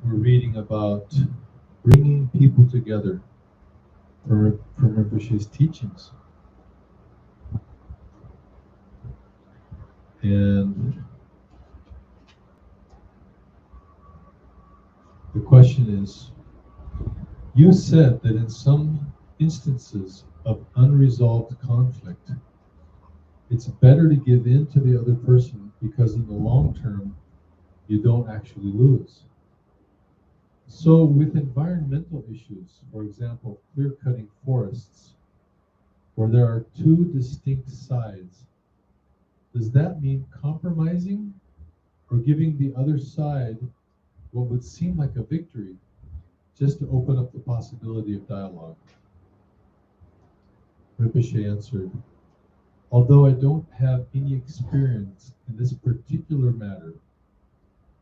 we're reading about bringing people together from Rinpoche's teachings. And the question is, you said that in some instances of unresolved conflict, it's better to give in to the other person because in the long term, you don't actually lose. So with environmental issues, for example, clear-cutting forests, where there are two distinct sides, does that mean compromising or giving the other side what would seem like a victory just to open up the possibility of dialogue? Rinpoche answered, although I don't have any experience in this particular matter,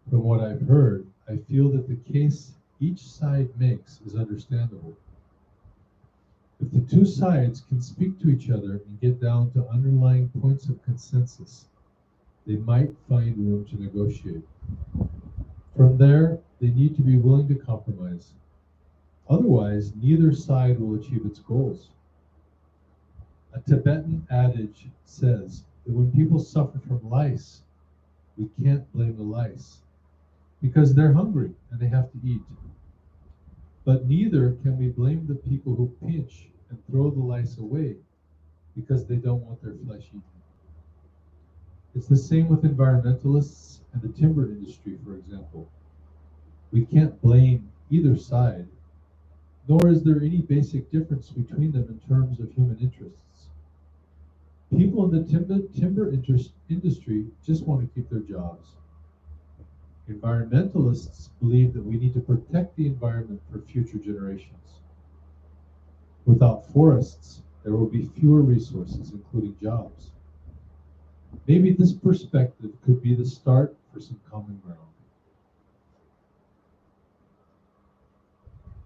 from what I've heard, I feel that the case each side makes is understandable. If the two sides can speak to each other and get down to underlying points of consensus, they might find room to negotiate. From there, they need to be willing to compromise. Otherwise, neither side will achieve its goals. A Tibetan adage says that when people suffer from lice, we can't blame the lice because they're hungry and they have to eat. But neither can we blame the people who pinch and throw the lice away because they don't want their flesh eaten. It's the same with environmentalists and the timber industry, for example. We can't blame either side, nor is there any basic difference between them in terms of human interests. People in the timber industry just want to keep their jobs. Environmentalists believe that we need to protect the environment for future generations. Without forests, there will be fewer resources, including jobs. Maybe this perspective could be the start for some common ground.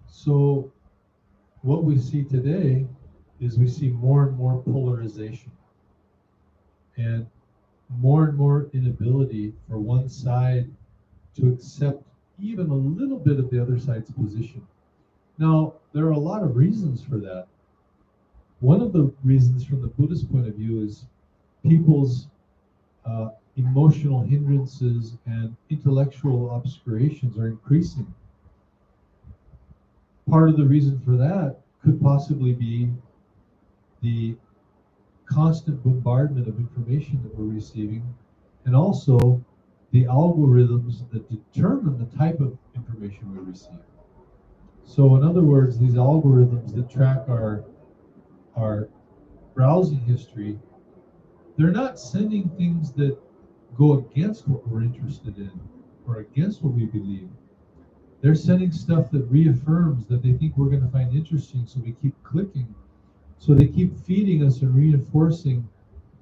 So what we see today is we see more and more polarization and more inability for one side to accept even a little bit of the other side's position. Now, there are a lot of reasons for that. One of the reasons from the Buddhist point of view is people's emotional hindrances and intellectual obscurations are increasing. Part of the reason for that could possibly be the constant bombardment of information that we're receiving, and also the algorithms that determine the type of information we receive. So in other words, these algorithms that track our browsing history, they're not sending things that go against what we're interested in or against what we believe. They're sending stuff that reaffirms that they think we're going to find interesting, so we keep clicking. So they keep feeding us and reinforcing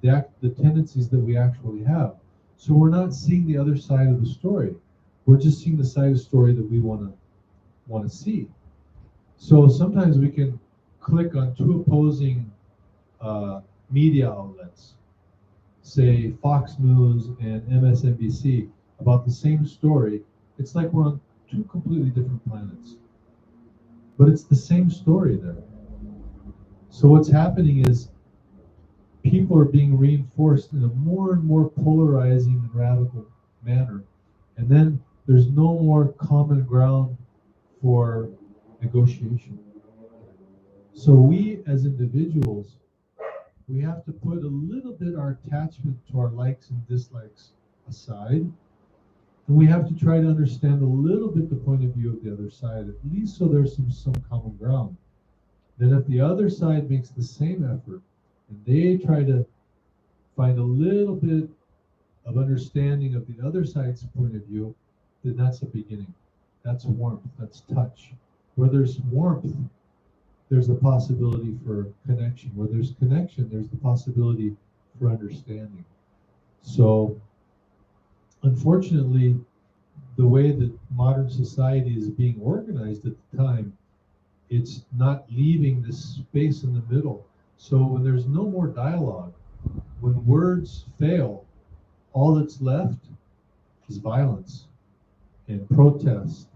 the tendencies that we actually have. So we're not seeing the other side of the story. We're just seeing the side of the story that we want to see. So sometimes we can click on two opposing media outlets, say Fox News and MSNBC, about the same story. It's like we're on two completely different planets. But it's the same story there. So what's happening is people are being reinforced in a more and more polarizing and radical manner. And then there's no more common ground for negotiation. So we as individuals, we have to put a little bit our attachment to our likes and dislikes aside. And we have to try to understand a little bit the point of view of the other side, at least so there's some common ground. Then if the other side makes the same effort and they try to find a little bit of understanding of the other side's point of view, then that's a beginning. That's warmth, that's touch. Where there's warmth, there's the possibility for connection. Where there's connection, there's the possibility for understanding. So, unfortunately, the way that modern society is being organized at the time, it's not leaving this space in the middle. So when there's no more dialogue, when words fail, all that's left is violence. and protest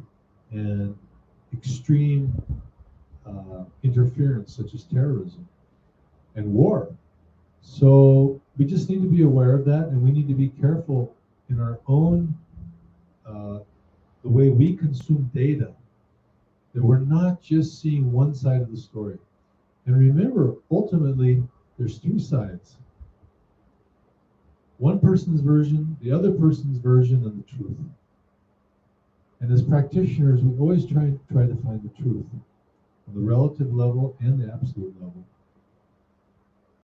and extreme interference such as terrorism and war. So we just need to be aware of that, and we need to be careful in our own, the way we consume data, that we're not just seeing one side of the story. And remember, ultimately, there's two sides. One person's version, the other person's version, and the truth. And as practitioners, we always try to find the truth on the relative level and the absolute level.